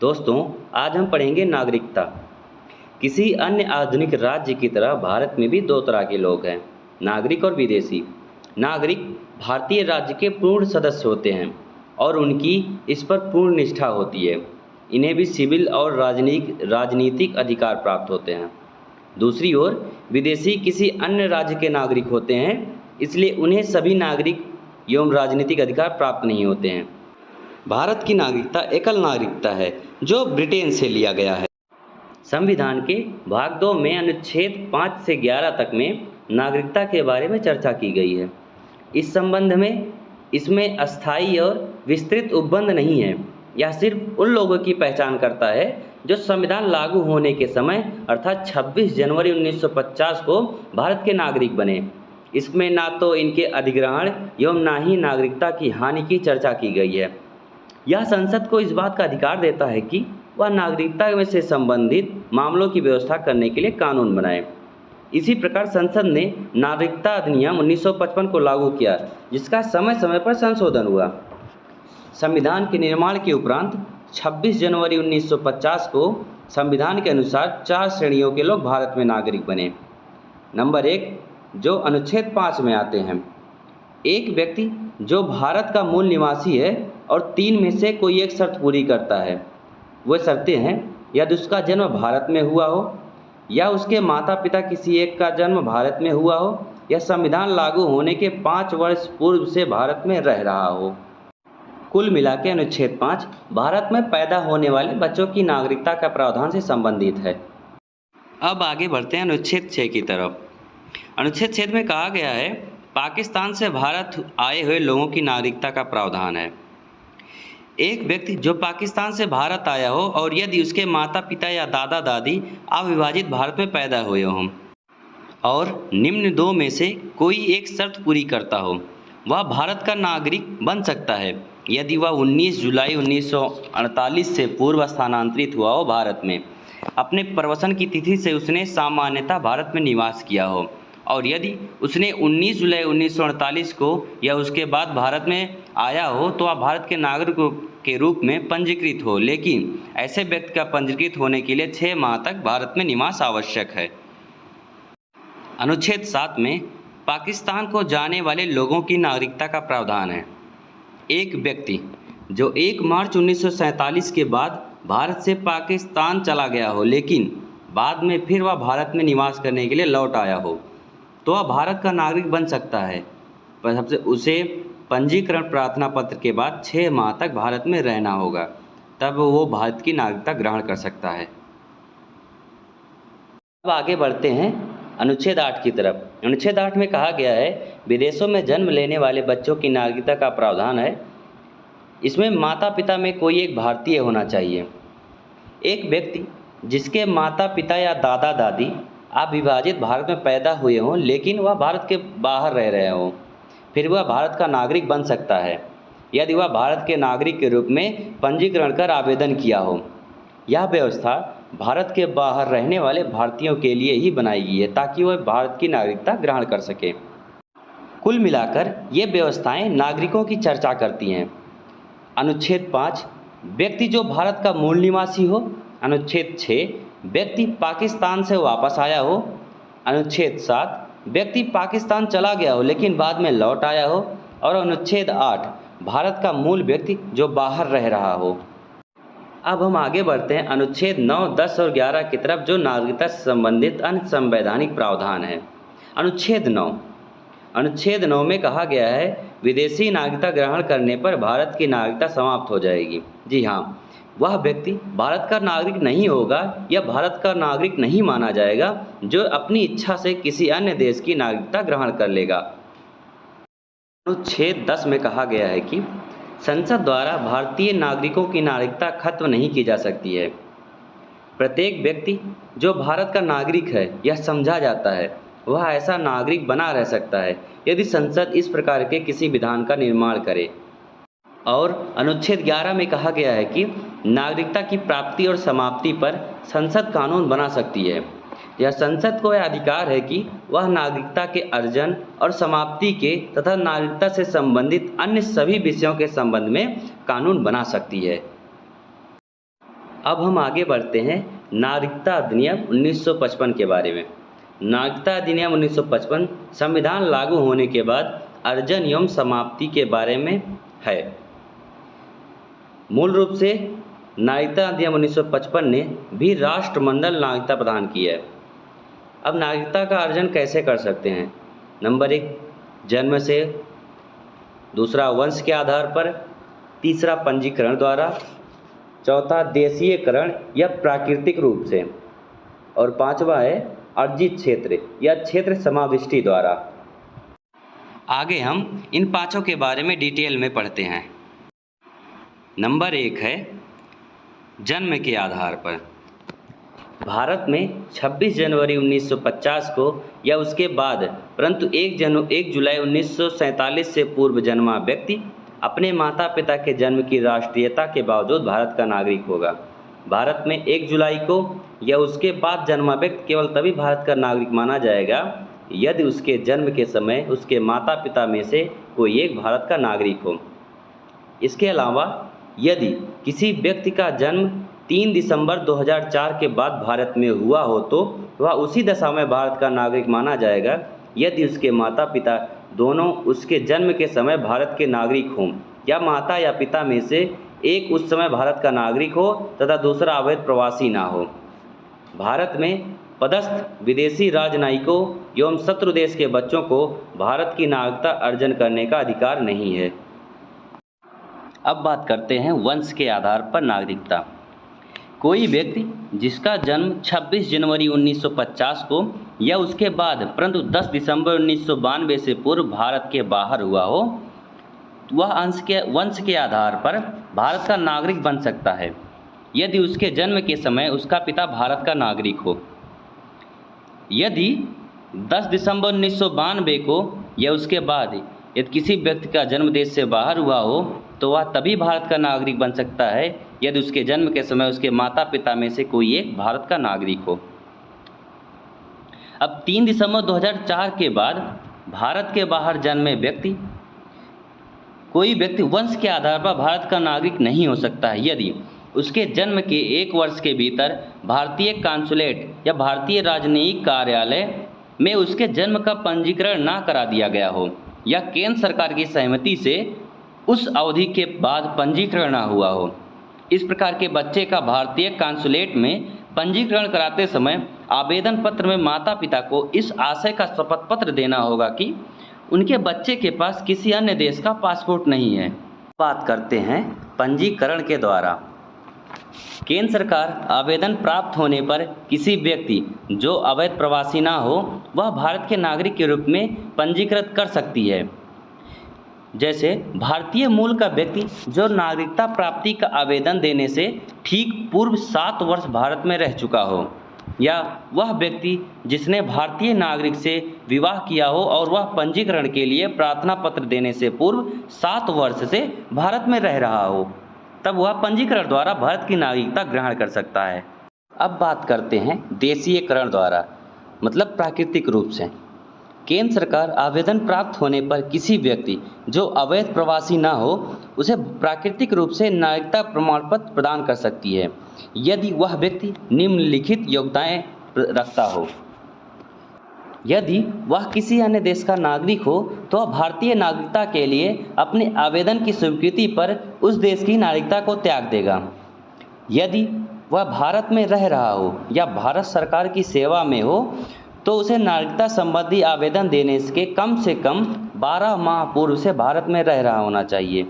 दोस्तों, आज हम पढ़ेंगे नागरिकता। किसी अन्य आधुनिक राज्य की तरह भारत में भी दो तरह के लोग हैं, नागरिक और विदेशी। नागरिक भारतीय राज्य के पूर्ण सदस्य होते हैं और उनकी इस पर पूर्ण निष्ठा होती है। इन्हें भी सिविल और राजनीतिक अधिकार प्राप्त होते हैं। दूसरी ओर विदेशी किसी अन्य राज्य के नागरिक होते हैं, इसलिए उन्हें सभी नागरिक एवं राजनीतिक अधिकार प्राप्त नहीं होते हैं। भारत की नागरिकता एकल नागरिकता है जो ब्रिटेन से लिया गया है। संविधान के भाग 2 में अनुच्छेद 5 से 11 तक में नागरिकता के बारे में चर्चा की गई है। इस संबंध में इसमें अस्थायी और विस्तृत उपबंध नहीं है। यह सिर्फ उन लोगों की पहचान करता है जो संविधान लागू होने के समय अर्थात 26 जनवरी 1950 को भारत के नागरिक बने। इसमें ना तो इनके अधिग्रहण एवं ना ही नागरिकता की हानि की चर्चा की गई है। यह संसद को इस बात का अधिकार देता है कि वह नागरिकता में से संबंधित मामलों की व्यवस्था करने के लिए कानून बनाए। इसी प्रकार संसद ने नागरिकता अधिनियम 1955 को लागू किया, जिसका समय समय पर संशोधन हुआ। संविधान के निर्माण के उपरांत 26 जनवरी 1950 को संविधान के अनुसार 4 श्रेणियों के लोग भारत में नागरिक बने। नंबर 1, जो अनुच्छेद 5 में आते हैं। एक व्यक्ति जो भारत का मूल निवासी है और 3 में से कोई एक शर्त पूरी करता है। वह शर्तें हैं, यदि उसका जन्म भारत में हुआ हो, या उसके माता पिता किसी एक का जन्म भारत में हुआ हो, या संविधान लागू होने के 5 वर्ष पूर्व से भारत में रह रहा हो। कुल मिला के अनुच्छेद 5 भारत में पैदा होने वाले बच्चों की नागरिकता का प्रावधान से संबंधित है। अब आगे बढ़ते हैं अनुच्छेद 6 की तरफ। अनुच्छेद 6 में कहा गया है, पाकिस्तान से भारत आए हुए लोगों की नागरिकता का प्रावधान है। एक व्यक्ति जो पाकिस्तान से भारत आया हो और यदि उसके माता पिता या दादा दादी अविभाजित भारत में पैदा हुए हों और निम्न 2 में से कोई एक शर्त पूरी करता हो, वह भारत का नागरिक बन सकता है यदि वह 19 जुलाई 1948 से पूर्व स्थानांतरित हुआ हो भारत में। अपने प्रवसन की तिथि से उसने सामान्यतः भारत में निवास किया हो और यदि उसने 19 जुलाई 1948 को या उसके बाद भारत में आया हो तो वह भारत के नागरिक के रूप में पंजीकृत हो, लेकिन ऐसे व्यक्ति का पंजीकृत होने के लिए 6 माह तक भारत में निवास आवश्यक है। अनुच्छेद 7 में पाकिस्तान को जाने वाले लोगों की नागरिकता का प्रावधान है। एक व्यक्ति जो 1 मार्च 1947 के बाद भारत से पाकिस्तान चला गया हो, लेकिन बाद में फिर वह भारत में निवास करने के लिए लौट आया हो, तो वह भारत का नागरिक बन सकता है, पर सबसे उसे पंजीकरण प्रार्थना पत्र के बाद 6 माह तक भारत में रहना होगा, तब वो भारत की नागरिकता ग्रहण कर सकता है। अब आगे बढ़ते हैं अनुच्छेद 8 की तरफ। अनुच्छेद 8 में कहा गया है, विदेशों में जन्म लेने वाले बच्चों की नागरिकता का प्रावधान है। इसमें माता पिता में कोई एक भारतीय होना चाहिए। एक व्यक्ति जिसके माता पिता या दादा दादी अविभाजित भारत में पैदा हुए हों लेकिन वह भारत के बाहर रह रहे हों, फिर वह भारत का नागरिक बन सकता है यदि वह भारत के नागरिक के रूप में पंजीकरण कर आवेदन किया हो। यह व्यवस्था भारत के बाहर रहने वाले भारतीयों के लिए ही बनाई गई है ताकि वह भारत की नागरिकता ग्रहण कर सकें। कुल मिलाकर ये व्यवस्थाएं नागरिकों की चर्चा करती हैं। अनुच्छेद 5, व्यक्ति जो भारत का मूल निवासी हो। अनुच्छेद 6, व्यक्ति पाकिस्तान से वापस आया हो। अनुच्छेद 7, व्यक्ति पाकिस्तान चला गया हो लेकिन बाद में लौट आया हो। और अनुच्छेद 8, भारत का मूल व्यक्ति जो बाहर रह रहा हो। अब हम आगे बढ़ते हैं अनुच्छेद 9, 10 और 11 की तरफ, जो नागरिकता से संबंधित अन्य संवैधानिक प्रावधान है। अनुच्छेद 9 में कहा गया है, विदेशी नागरिकता ग्रहण करने पर भारत की नागरिकता समाप्त हो जाएगी। जी हाँ, वह व्यक्ति भारत का नागरिक नहीं होगा या भारत का नागरिक नहीं माना जाएगा जो अपनी इच्छा से किसी अन्य देश की नागरिकता ग्रहण कर लेगा। अनुच्छेद 10 में कहा गया है कि संसद द्वारा भारतीय नागरिकों की नागरिकता खत्म नहीं की जा सकती है। प्रत्येक व्यक्ति जो भारत का नागरिक है यह समझा जाता है, वह ऐसा नागरिक बना रह सकता है यदि संसद इस प्रकार के किसी विधान का निर्माण करे। और अनुच्छेद 11 में कहा गया है कि नागरिकता की प्राप्ति और समाप्ति पर संसद कानून बना सकती है। यह संसद को यह अधिकार है कि वह नागरिकता के अर्जन और समाप्ति के तथा नागरिकता से संबंधित अन्य सभी विषयों के संबंध में कानून बना सकती है। अब हम आगे बढ़ते हैं नागरिकता अधिनियम 1955 के बारे में। नागरिकता अधिनियम 1955 संविधान लागू होने के बाद अर्जन एवं समाप्ति के बारे में है। मूल रूप से नागरिकता अधिनियम 1955 ने भी राष्ट्रमंडल नागरिकता प्रदान की है। अब नागरिकता का अर्जन कैसे कर सकते हैं? नंबर 1 जन्म से, दूसरा वंश के आधार पर, तीसरा पंजीकरण द्वारा, चौथा देशीयकरण या प्राकृतिक रूप से, और पांचवा है अर्जित क्षेत्र या क्षेत्र समाविष्टि द्वारा। आगे हम इन पांचों के बारे में डिटेल में पढ़ते हैं। नंबर 1 है जन्म के आधार पर। भारत में 26 जनवरी 1950 को या उसके बाद परंतु 1 जुलाई 1947 से पूर्व जन्मा व्यक्ति अपने माता पिता के जन्म की राष्ट्रीयता के बावजूद भारत का नागरिक होगा। भारत में 1 जुलाई को या उसके बाद जन्मा व्यक्ति केवल तभी भारत का नागरिक माना जाएगा यदि उसके जन्म के समय उसके माता पिता में से कोई एक भारत का नागरिक हो। इसके अलावा यदि किसी व्यक्ति का जन्म 3 दिसंबर 2004 के बाद भारत में हुआ हो तो वह उसी दशा में भारत का नागरिक माना जाएगा यदि उसके माता पिता दोनों उसके जन्म के समय भारत के नागरिक हों या माता या पिता में से एक उस समय भारत का नागरिक हो तथा दूसरा अवैध प्रवासी ना हो। भारत में पदस्थ विदेशी राजनयिकों एवं शत्रु देश के बच्चों को भारत की नागरिकता अर्जन करने का अधिकार नहीं है। अब बात करते हैं वंश के आधार पर नागरिकता। कोई व्यक्ति जिसका जन्म 26 जनवरी 1950 को या उसके बाद परंतु 10 दिसंबर 1992 से पूर्व भारत के बाहर हुआ हो, वह वंश के आधार पर भारत का नागरिक बन सकता है यदि उसके जन्म के समय उसका पिता भारत का नागरिक हो। यदि 10 दिसंबर 1992 को या उसके बाद यदि किसी व्यक्ति का जन्म देश से बाहर हुआ हो तो वह तभी भारत का नागरिक बन सकता है यदि उसके जन्म के समय उसके माता पिता में से कोई एक भारत का नागरिक हो। अब 3 दिसंबर 2004 के बाद भारत के बाहर जन्मे कोई व्यक्ति वंश के आधार पर भारत का नागरिक नहीं हो सकता है यदि उसके जन्म के 1 वर्ष के भीतर भारतीय कांसुलेट या भारतीय राजनयिक कार्यालय में उसके जन्म का पंजीकरण ना करा दिया गया हो या केंद्र सरकार की सहमति से उस अवधि के बाद पंजीकरण ना हुआ हो। इस प्रकार के बच्चे का भारतीय कांसुलेट में पंजीकरण कराते समय आवेदन पत्र में माता पिता को इस आशय का शपथ पत्र देना होगा कि उनके बच्चे के पास किसी अन्य देश का पासपोर्ट नहीं है। बात करते हैं पंजीकरण के द्वारा। केंद्र सरकार आवेदन प्राप्त होने पर किसी व्यक्ति जो अवैध प्रवासी ना हो वह भारत के नागरिक के रूप में पंजीकृत कर सकती है। जैसे भारतीय मूल का व्यक्ति जो नागरिकता प्राप्ति का आवेदन देने से ठीक पूर्व 7 वर्ष भारत में रह चुका हो, या वह व्यक्ति जिसने भारतीय नागरिक से विवाह किया हो और वह पंजीकरण के लिए प्रार्थना पत्र देने से पूर्व 7 वर्ष से भारत में रह रहा हो, तब वह पंजीकरण द्वारा भारत की नागरिकता ग्रहण कर सकता है। अब बात करते हैं देशीयकरण द्वारा, मतलब प्राकृतिक रूप से। केंद्र सरकार आवेदन प्राप्त होने पर किसी व्यक्ति जो अवैध प्रवासी ना हो उसे प्राकृतिक रूप से नागरिकता प्रमाण पत्र प्रदान कर सकती है यदि वह व्यक्ति निम्नलिखित योग्यताएं रखता हो। यदि वह किसी अन्य देश का नागरिक हो तो वह भारतीय नागरिकता के लिए अपने आवेदन की स्वीकृति पर उस देश की नागरिकता को त्याग देगा। यदि वह भारत में रह रहा हो या भारत सरकार की सेवा में हो तो उसे नागरिकता संबंधी आवेदन देने के कम से कम 12 माह पूर्व से भारत में रह रहा होना चाहिए।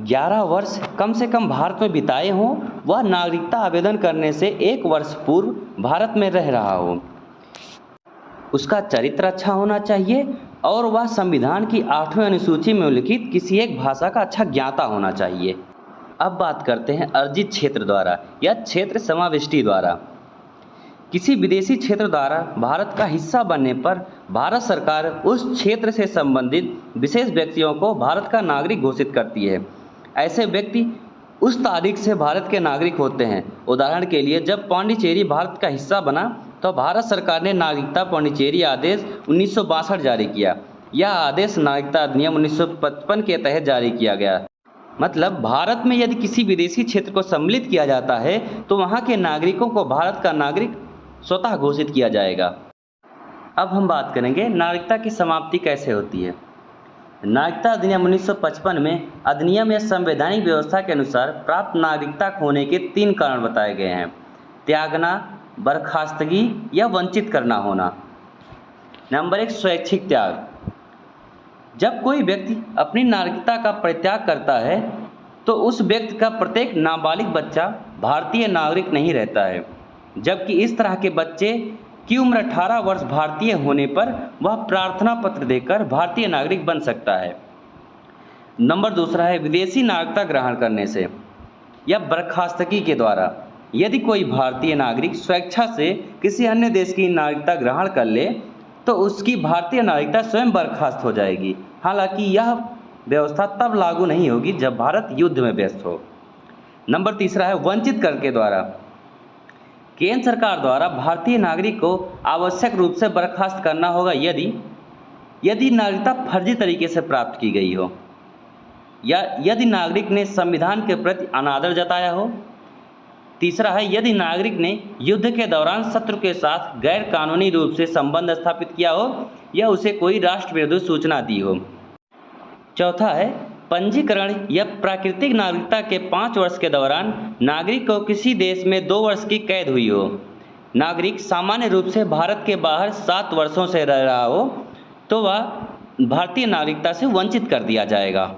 11 वर्ष कम से कम भारत में बिताए हों, वह नागरिकता आवेदन करने से 1 वर्ष पूर्व भारत में रह रहा हो, उसका चरित्र अच्छा होना चाहिए और वह संविधान की 8वीं अनुसूची में उल्लिखित किसी एक भाषा का अच्छा ज्ञाता होना चाहिए। अब बात करते हैं अर्जित क्षेत्र द्वारा या क्षेत्र समाविष्टि द्वारा। किसी विदेशी क्षेत्र द्वारा भारत का हिस्सा बनने पर भारत सरकार उस क्षेत्र से संबंधित विशेष व्यक्तियों को भारत का नागरिक घोषित करती है। ऐसे व्यक्ति उस तारीख से भारत के नागरिक होते हैं। उदाहरण के लिए जब पांडिचेरी भारत का हिस्सा बना तो भारत सरकार ने नागरिकता पांडिचेरी आदेश 1962 जारी किया। यह आदेश नागरिकता अधिनियम 1955 के तहत जारी किया गया। मतलब भारत में यदि किसी विदेशी क्षेत्र को सम्मिलित किया जाता है तो वहाँ के नागरिकों को भारत का नागरिक स्वतः घोषित किया जाएगा। अब हम बात करेंगे नागरिकता की समाप्ति कैसे होती है। नागरिकता अधिनियम 1955 में अधिनियम या संवैधानिक व्यवस्था के अनुसार प्राप्त नागरिकता खोने के 3 कारण बताए गए हैं: त्यागना, बर्खास्तगी या वंचित करना होना। नंबर 1, स्वैच्छिक त्याग। जब कोई व्यक्ति अपनी नागरिकता का परित्याग करता है तो उस व्यक्ति का प्रत्येक नाबालिग बच्चा भारतीय नागरिक नहीं रहता है, जबकि इस तरह के बच्चे की उम्र 18 वर्ष भारतीय होने पर वह प्रार्थना पत्र देकर भारतीय नागरिक बन सकता है। नंबर दूसरा है विदेशी नागरिकता ग्रहण करने से या बर्खास्तगी के द्वारा। यदि कोई भारतीय नागरिक स्वेच्छा से किसी अन्य देश की नागरिकता ग्रहण कर ले तो उसकी भारतीय नागरिकता स्वयं बर्खास्त हो जाएगी। हालांकि यह व्यवस्था तब लागू नहीं होगी जब भारत युद्ध में व्यस्त हो। नंबर तीसरा है वंचित कर के द्वारा। केंद्र सरकार द्वारा भारतीय नागरिक को आवश्यक रूप से बर्खास्त करना होगा यदि नागरिकता फर्जी तरीके से प्राप्त की गई हो या यदि नागरिक ने संविधान के प्रति अनादर जताया हो। तीसरा है यदि नागरिक ने युद्ध के दौरान शत्रु के साथ गैर कानूनी रूप से संबंध स्थापित किया हो या उसे कोई राष्ट्र विरोधी सूचना दी हो। चौथा है पंजीकरण या प्राकृतिक नागरिकता के 5 वर्ष के दौरान नागरिक को किसी देश में 2 वर्ष की कैद हुई हो। नागरिक सामान्य रूप से भारत के बाहर 7 वर्षों से रह रहा हो तो वह भारतीय नागरिकता से वंचित कर दिया जाएगा।